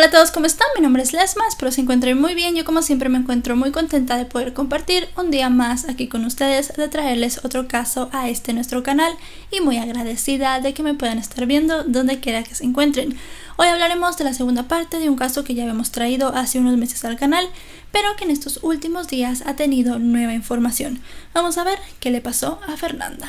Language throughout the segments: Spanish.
Hola a todos, ¿cómo están? Mi nombre es Lesma, espero se encuentren muy bien. Yo como siempre me encuentro muy contenta de poder compartir un día más aquí con ustedes, de traerles otro caso a nuestro canal y muy agradecida de que me puedan estar viendo donde quiera que se encuentren. Hoy hablaremos de la segunda parte de un caso que ya habíamos traído hace unos meses al canal, pero que en estos últimos días ha tenido nueva información. Vamos a ver qué le pasó a Fernanda.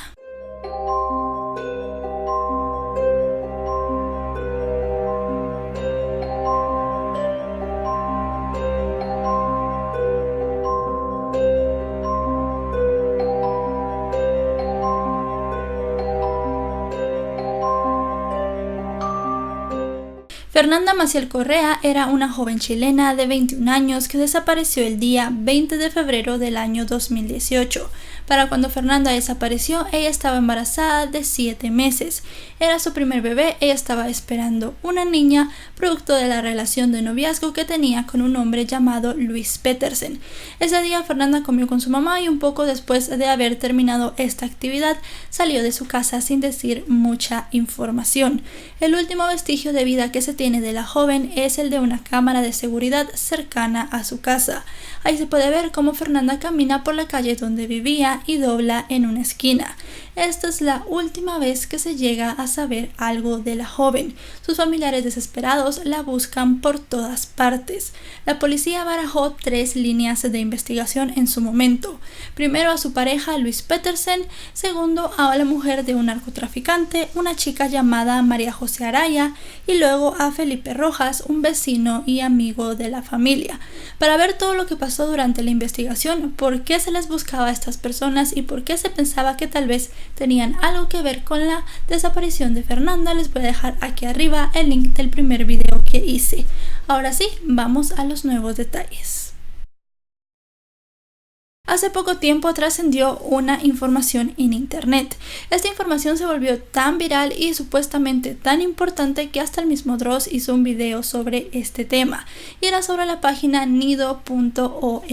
Fernanda Maciel Correa era una joven chilena de 21 años que desapareció el día 20 de febrero del año 2018. Para cuando Fernanda desapareció, ella estaba embarazada de 7 meses. Era su primer bebé, ella estaba esperando una niña, producto de la relación de noviazgo que tenía con un hombre llamado Luis Petersen. Ese día Fernanda comió con su mamá y un poco después de haber terminado esta actividad, salió de su casa sin decir mucha información. El último vestigio de vida que se tiene de la joven es el de una cámara de seguridad cercana a su casa. Ahí se puede ver cómo Fernanda camina por la calle donde vivía y dobla en una esquina. Esta es la última vez que se llega a saber algo de la joven. Sus familiares desesperados la buscan por todas partes. La policía barajó 3 líneas de investigación en su momento. Primero a su pareja Luis Petersen, segundo a la mujer de un narcotraficante, una chica llamada María José Araya, y luego a Felipe Rojas, un vecino y amigo de la familia. Para ver todo lo que pasó durante la investigación, por qué se les buscaba a estas personas y por qué se pensaba que tal vez tenían algo que ver con la desaparición de Fernanda, les voy a dejar aquí arriba el link del primer video que hice. Ahora sí, vamos a los nuevos detalles. Hace poco tiempo trascendió una información en internet. Esta información se volvió tan viral y supuestamente tan importante que hasta el mismo Dross hizo un video sobre este tema, y era sobre la página nido.org.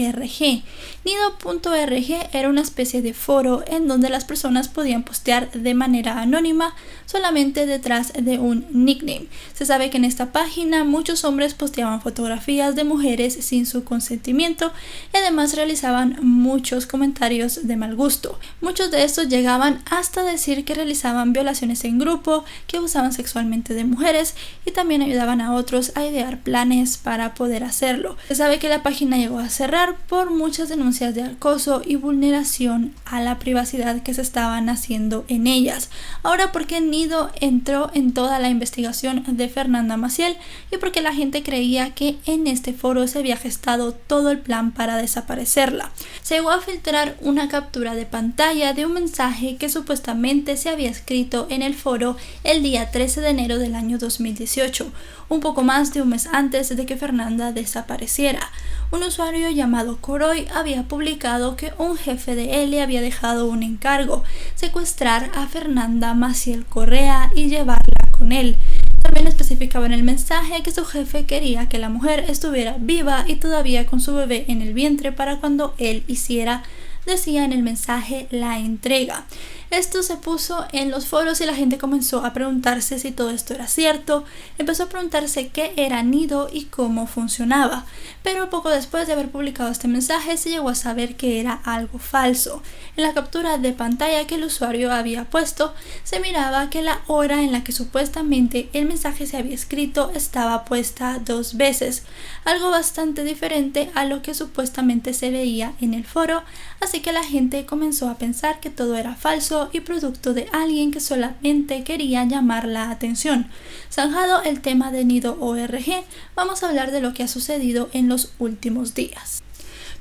Nido.org era una especie de foro en donde las personas podían postear de manera anónima solamente detrás de un nickname. Se sabe que en esta página muchos hombres posteaban fotografías de mujeres sin su consentimiento y además realizaban muchos comentarios de mal gusto. Muchos de estos llegaban hasta decir que realizaban violaciones en grupo, que abusaban sexualmente de mujeres y también ayudaban a otros a idear planes para poder hacerlo. Se sabe que la página llegó a cerrar por muchas denuncias de acoso y vulneración a la privacidad que se estaban haciendo en ellas. Ahora, ¿por qué Nido entró en toda la investigación de Fernanda Maciel? Y porque la gente creía que en este foro se había gestado todo el plan para desaparecerla. Se llegó a filtrar una captura de pantalla de un mensaje que supuestamente se había escrito en el foro el día 13 de enero del año 2018, un poco más de un mes antes de que Fernanda desapareciera. Un usuario llamado Coroy había publicado que un jefe de él le había dejado un encargo: secuestrar a Fernanda Maciel Correa y llevarla con él. También especificaba en el mensaje que su jefe quería que la mujer estuviera viva y todavía con su bebé en el vientre para cuando él hiciera, decía en el mensaje, la entrega. Esto se puso en los foros y la gente comenzó a preguntarse si todo esto era cierto. Empezó a preguntarse qué era Nido y cómo funcionaba, pero poco después de haber publicado este mensaje se llegó a saber que era algo falso. En la captura de pantalla que el usuario había puesto se miraba que la hora en la que supuestamente el mensaje se había escrito estaba puesta 2 veces, algo bastante diferente a lo que supuestamente se veía en el foro, así que la gente comenzó a pensar que todo era falso y producto de alguien que solamente quería llamar la atención. Zanjado el tema de Nido.org, vamos a hablar de lo que ha sucedido en los últimos días.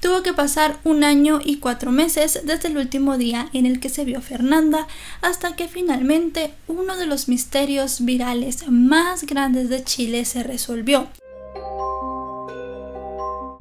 Tuvo que pasar 1 año y 4 meses desde el último día en el que se vio a Fernanda hasta que finalmente uno de los misterios virales más grandes de Chile se resolvió.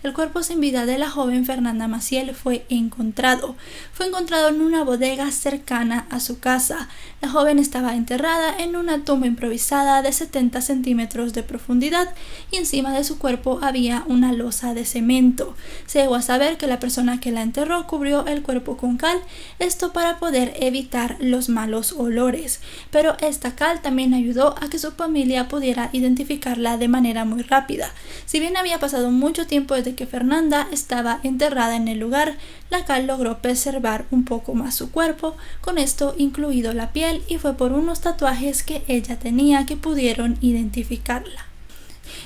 el cuerpo sin vida de la joven Fernanda Maciel fue encontrado. Fue encontrado en una bodega cercana a su casa. La joven estaba enterrada en una tumba improvisada de 70 centímetros de profundidad y encima de su cuerpo había una losa de cemento. Se llegó a saber que la persona que la enterró cubrió el cuerpo con cal, esto para poder evitar los malos olores. Pero esta cal también ayudó a que su familia pudiera identificarla de manera muy rápida. Si bien había pasado mucho tiempo desde que Fernanda estaba enterrada en el lugar, la cal logró preservar un poco más su cuerpo, con esto incluido la piel, y fue por unos tatuajes que ella tenía que pudieron identificarla.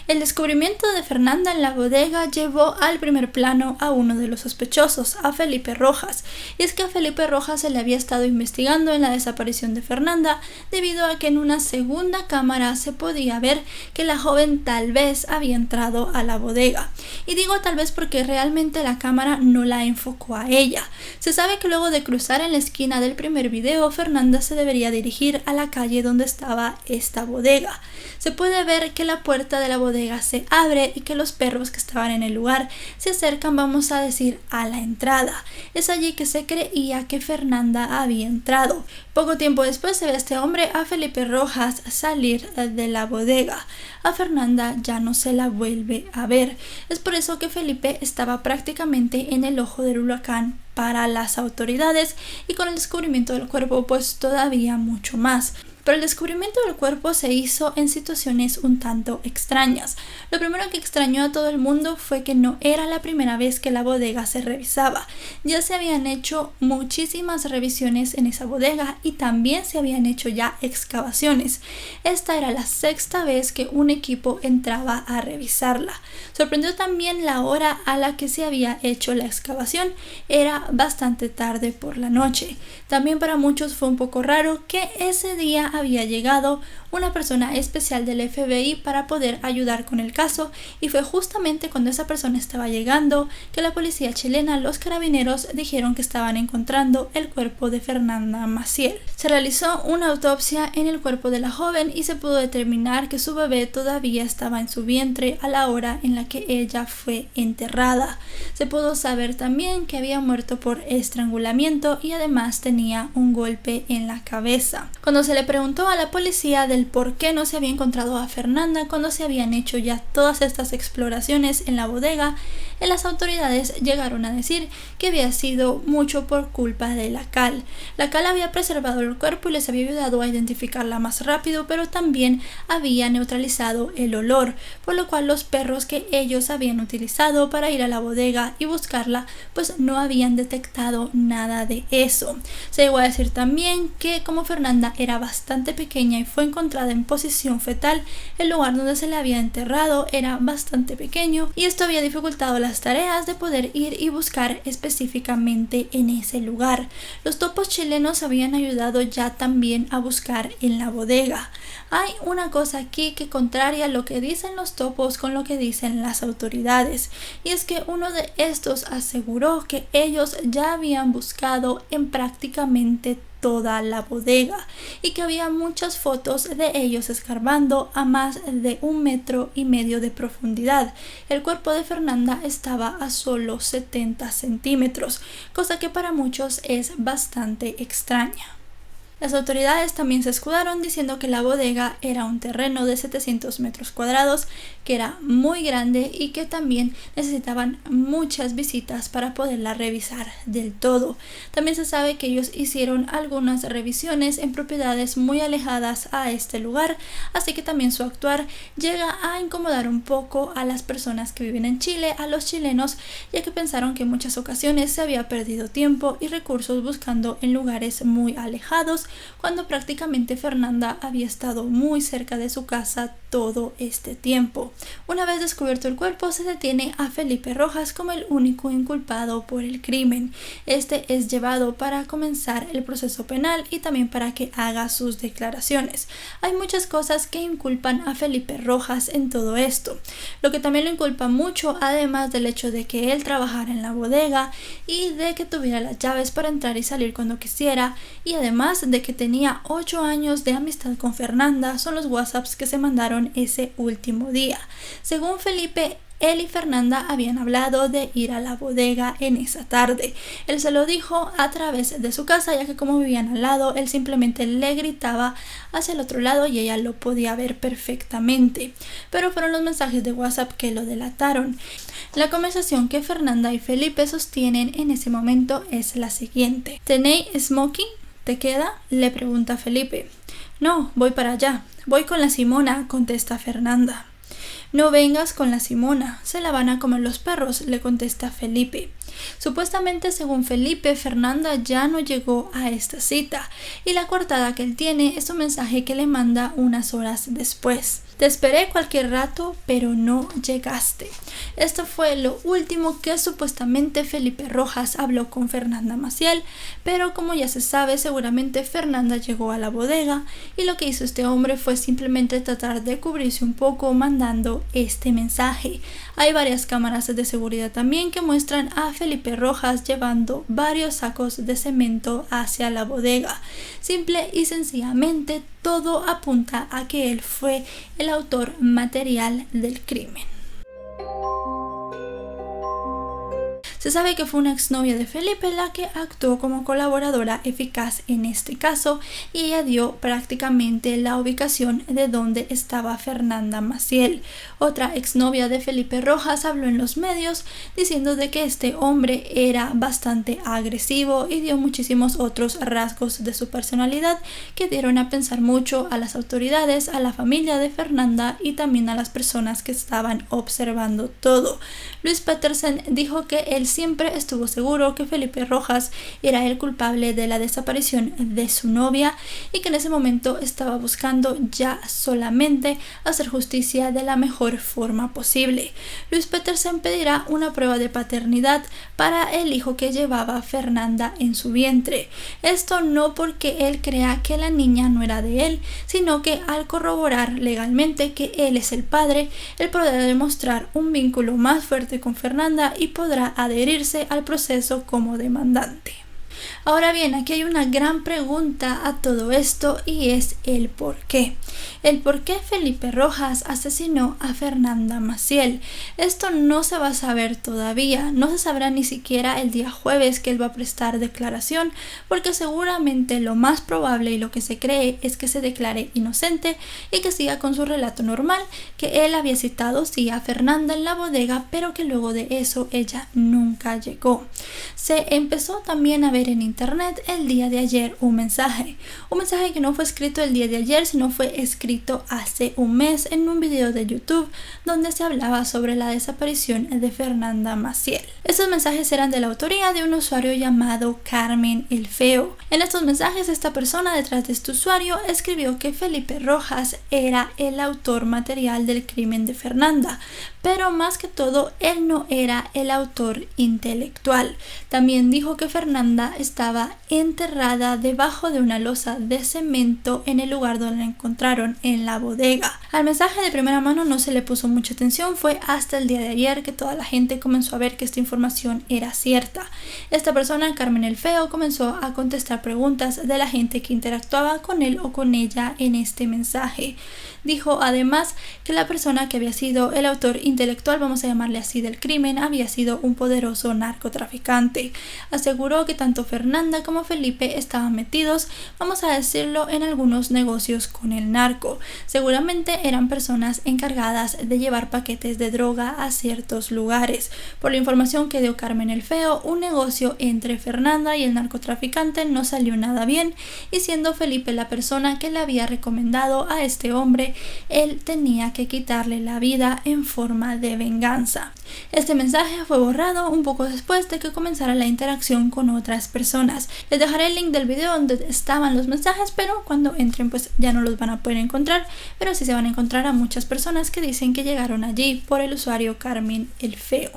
El descubrimiento de Fernanda en la bodega llevó al primer plano a uno de los sospechosos, a Felipe Rojas. Y es que a Felipe Rojas se le había estado investigando en la desaparición de Fernanda debido a que en una segunda cámara se podía ver que la joven tal vez había entrado a la bodega. Y digo tal vez porque realmente la cámara no la enfocó a ella. Se sabe que luego de cruzar en la esquina del primer video, Fernanda se debería dirigir a la calle donde estaba esta bodega. Se puede ver que la puerta de la bodega se abre y que los perros que estaban en el lugar se acercan, vamos a decir, a la entrada. Es allí que se creía que Fernanda había entrado. Poco tiempo después se ve a este hombre, a Felipe Rojas, salir de la bodega. A Fernanda ya no se la vuelve a ver. Es por eso que Felipe estaba prácticamente en el ojo del huracán para las autoridades, y con el descubrimiento del cuerpo pues todavía mucho más. Pero el descubrimiento del cuerpo se hizo en situaciones un tanto extrañas. Lo primero que extrañó a todo el mundo fue que no era la primera vez que la bodega se revisaba. Ya se habían hecho muchísimas revisiones en esa bodega y también se habían hecho ya excavaciones. Esta era la sexta vez que un equipo entraba a revisarla. Sorprendió también la hora a la que se había hecho la excavación. Era bastante tarde por la noche. También para muchos fue un poco raro que ese día había llegado una persona especial del FBI para poder ayudar con el caso, y fue justamente cuando esa persona estaba llegando que la policía chilena, los carabineros, dijeron que estaban encontrando el cuerpo de Fernanda Maciel. Se realizó una autopsia en el cuerpo de la joven y se pudo determinar que su bebé todavía estaba en su vientre a la hora en la que ella fue enterrada. Se pudo saber también que había muerto por estrangulamiento y además tenía un golpe en la cabeza. Cuando se le preguntó a la policía del por qué no se había encontrado a Fernanda cuando se habían hecho ya todas estas exploraciones en la bodega, las autoridades llegaron a decir que había sido mucho por culpa de la cal. La cal había preservado el cuerpo y les había ayudado a identificarla más rápido, pero también había neutralizado el olor, por lo cual los perros que ellos habían utilizado para ir a la bodega y buscarla pues no habían detectado nada de eso. Se llegó a decir también que como Fernanda era bastante pequeña y fue encontrada en posición fetal, el lugar donde se le había enterrado era bastante pequeño y esto había dificultado las tareas de poder ir y buscar específicamente en ese lugar. Los topos chilenos habían ayudado ya también a buscar en la bodega. Hay una cosa aquí que contraria lo que dicen los topos con lo que dicen las autoridades, y es que uno de estos aseguró que ellos ya habían buscado en prácticamente toda la bodega y que había muchas fotos de ellos escarbando a más de 1,5 metros de profundidad. El cuerpo de Fernanda estaba a solo 70 centímetros, cosa que para muchos es bastante extraña. Las autoridades también se escudaron diciendo que la bodega era un terreno de 700 metros cuadrados, que era muy grande y que también necesitaban muchas visitas para poderla revisar del todo. También se sabe que ellos hicieron algunas revisiones en propiedades muy alejadas a este lugar, así que también su actuar llega a incomodar un poco a las personas que viven en Chile, a los chilenos, ya que pensaron que en muchas ocasiones se había perdido tiempo y recursos buscando en lugares muy alejados, cuando prácticamente Fernanda había estado muy cerca de su casa todo este tiempo. Una vez descubierto el cuerpo, se detiene a Felipe Rojas como el único inculpado por el crimen. Este es llevado para comenzar el proceso penal y también para que haga sus declaraciones. Hay muchas cosas que inculpan a Felipe Rojas en todo esto. Lo que también lo inculpa mucho, además del hecho de que él trabajara en la bodega y de que tuviera las llaves para entrar y salir cuando quisiera, y además de de que tenía 8 años de amistad con Fernanda son los WhatsApps que se mandaron ese último día. Según Felipe, él y Fernanda habían hablado de ir a la bodega en esa tarde. Él se lo dijo a través de su casa, ya que como vivían al lado, él simplemente le gritaba hacia el otro lado y ella lo podía ver perfectamente. Pero fueron los mensajes de WhatsApp que lo delataron. La conversación que Fernanda y Felipe sostienen en ese momento es la siguiente. ¿Tenéis smoking? ¿Te queda?, le pregunta Felipe. No, voy para allá. Voy con la Simona, contesta Fernanda. No vengas con la Simona, se la van a comer los perros, le contesta Felipe. Supuestamente, según Felipe, Fernanda ya no llegó a esta cita y la coartada que él tiene es un mensaje que le manda unas horas después. Te esperé cualquier rato, pero no llegaste. Esto fue lo último que supuestamente Felipe Rojas habló con Fernanda Maciel, pero como ya se sabe, seguramente Fernanda llegó a la bodega y lo que hizo este hombre fue simplemente tratar de cubrirse un poco mandando este mensaje. Hay varias cámaras de seguridad también que muestran a Felipe Rojas llevando varios sacos de cemento hacia la bodega. Simple y sencillamente todo apunta a que él fue el autor material del crimen. Se sabe que fue una exnovia de Felipe la que actuó como colaboradora eficaz en este caso y ella dio prácticamente la ubicación de donde estaba Fernanda Maciel. Otra exnovia de Felipe Rojas habló en los medios diciendo de que este hombre era bastante agresivo y dio muchísimos otros rasgos de su personalidad que dieron a pensar mucho a las autoridades, a la familia de Fernanda y también a las personas que estaban observando todo. Luis Petersen dijo que él siempre estuvo seguro que Felipe Rojas era el culpable de la desaparición de su novia y que en ese momento estaba buscando ya solamente hacer justicia de la mejor forma posible. Luis Petersen pedirá una prueba de paternidad para el hijo que llevaba Fernanda en su vientre. Esto no porque él crea que la niña no era de él, sino que al corroborar legalmente que él es el padre, él podrá demostrar un vínculo más fuerte con Fernanda y podrá adherirse al proceso como demandante. Ahora bien, aquí hay una gran pregunta a todo esto y es el por qué. El por qué Felipe Rojas asesinó a Fernanda Maciel. Esto no se va a saber todavía, no se sabrá ni siquiera el día jueves que él va a prestar declaración, porque seguramente lo más probable y lo que se cree es que se declare inocente y que siga con su relato normal, que él había citado sí a Fernanda en la bodega, pero que luego de eso ella nunca llegó. Se empezó también a ver en internet el día de ayer un mensaje que no fue escrito el día de ayer, sino fue escrito hace un mes en un video de YouTube donde se hablaba sobre la desaparición de Fernanda Maciel. Estos mensajes eran de la autoría de un usuario llamado Carmen el Feo. En estos mensajes, esta persona detrás de este usuario escribió que Felipe Rojas era el autor material del crimen de Fernanda, pero más que todo él no era el autor intelectual. También dijo que Fernanda estaba enterrada debajo de una losa de cemento en el lugar donde la encontraron, en la bodega. Al mensaje de primera mano no se le puso mucha atención, fue hasta el día de ayer que toda la gente comenzó a ver que esta información era cierta. Esta persona, Carmen el Feo, comenzó a contestar preguntas de la gente que interactuaba con él o con ella en este mensaje. Dijo además que la persona que había sido el autor intelectual, vamos a llamarle así, del crimen, había sido un poderoso narcotraficante. Aseguró que tanto Fernanda como Felipe estaban metidos, vamos a decirlo, en algunos negocios con el narco. Seguramente eran personas encargadas de llevar paquetes de droga a ciertos lugares. Por la información que dio Carmen el Feo, un negocio entre Fernanda y el narcotraficante no salió nada bien, y siendo Felipe la persona que le había recomendado a este hombre, él tenía que quitarle la vida en forma de venganza. Este mensaje fue borrado un poco después de que comenzara la interacción con otras personas. Les dejaré el link del video donde estaban los mensajes, pero cuando entren pues ya no los van a poder encontrar, pero sí se van a encontrar a muchas personas que dicen que llegaron allí por el usuario Carmen el Feo.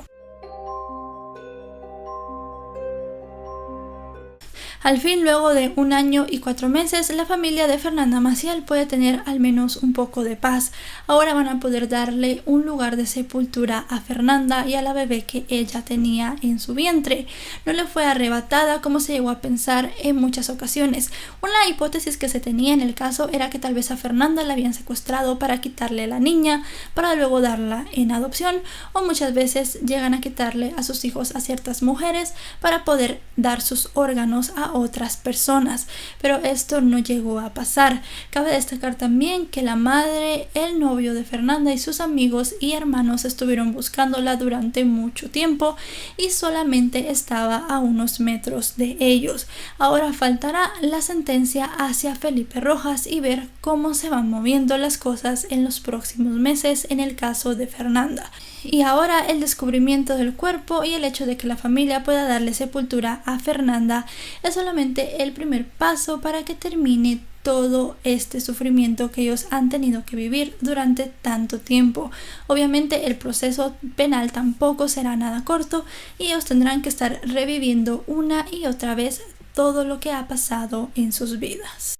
Al fin, luego de 1 año y 4 meses, la familia de Fernanda Maciel puede tener al menos un poco de paz. Ahora van a poder darle un lugar de sepultura a Fernanda y a la bebé que ella tenía en su vientre. No le fue arrebatada como se llegó a pensar en muchas ocasiones. Una hipótesis que se tenía en el caso era que tal vez a Fernanda la habían secuestrado para quitarle la niña, para luego darla en adopción, o muchas veces llegan a quitarle a sus hijos a ciertas mujeres para poder dar sus órganos a otras personas, pero esto no llegó a pasar. Cabe destacar también que la madre, el novio de Fernanda y sus amigos y hermanos estuvieron buscándola durante mucho tiempo y solamente estaba a unos metros de ellos. Ahora faltará la sentencia hacia Felipe Rojas y ver cómo se van moviendo las cosas en los próximos meses en el caso de Fernanda. Y ahora el descubrimiento del cuerpo y el hecho de que la familia pueda darle sepultura a Fernanda es solamente el primer paso para que termine todo este sufrimiento que ellos han tenido que vivir durante tanto tiempo. Obviamente el proceso penal tampoco será nada corto y ellos tendrán que estar reviviendo una y otra vez todo lo que ha pasado en sus vidas.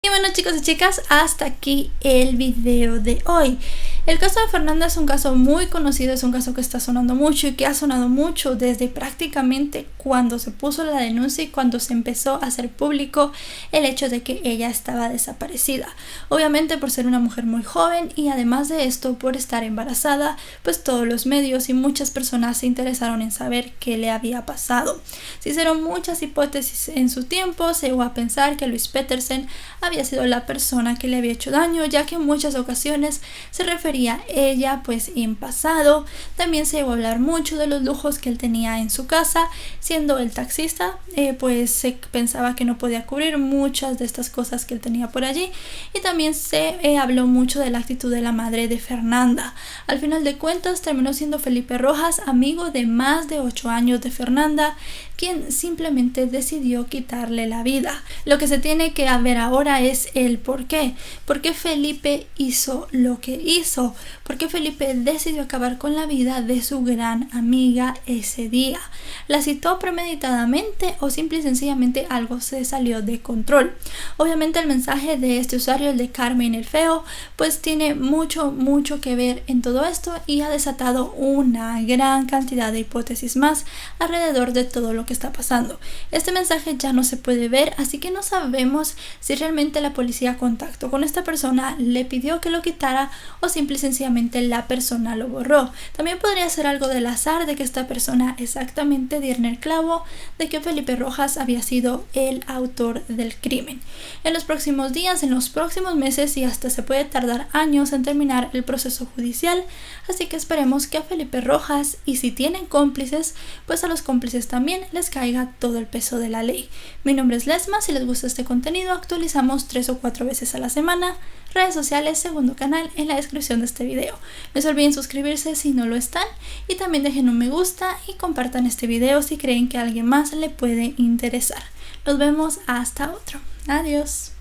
Y bueno, chicos y chicas, hasta aquí el video de hoy. El caso de Fernanda es un caso muy conocido, es un caso que está sonando mucho y que ha sonado mucho desde prácticamente cuando se puso la denuncia y cuando se empezó a hacer público el hecho de que ella estaba desaparecida. Obviamente por ser una mujer muy joven y además de esto por estar embarazada, pues todos los medios y muchas personas se interesaron en saber qué le había pasado. Se hicieron muchas hipótesis en su tiempo, se llegó a pensar que Luis Petersen había sido la persona que le había hecho daño, ya que en muchas ocasiones se refería a ella pues en pasado. También se llegó a hablar mucho de los lujos que él tenía en su casa, siendo el taxista, pues se pensaba que no podía cubrir muchas de estas cosas que él tenía por allí. Y también se habló mucho de la actitud de la madre de Fernanda. Al final de cuentas terminó siendo Felipe Rojas, amigo de más de 8 años de Fernanda, quien simplemente decidió quitarle la vida. Lo que se tiene que ver ahora es el por qué. ¿Por qué Felipe hizo lo que hizo? ¿Por qué Felipe decidió acabar con la vida de su gran amiga ese día? ¿La citó premeditadamente o simple y sencillamente algo se salió de control? Obviamente el mensaje de este usuario, el de Carmen el Feo, pues tiene mucho que ver en todo esto y ha desatado una gran cantidad de hipótesis más alrededor de todo lo que está pasando. Este mensaje ya no se puede ver, así que no sabemos si realmente la policía contactó con esta persona, le pidió que lo quitara o simple y sencillamente la persona lo borró. También podría ser algo del azar de que esta persona exactamente diera en el clavo de que Felipe Rojas había sido el autor del crimen. En los próximos días, en los próximos meses y hasta se puede tardar años en terminar el proceso judicial, así que esperemos que a Felipe Rojas, y si tienen cómplices, pues a los cómplices también les caiga todo el peso de la ley. Mi nombre es Lesma, si les gusta este contenido actualizamos 3 o 4 veces a la semana. Redes sociales, segundo canal en la descripción de este video. No se olviden suscribirse si no lo están y también dejen un me gusta y compartan este video si creen que a alguien más le puede interesar. Nos vemos hasta otro. Adiós.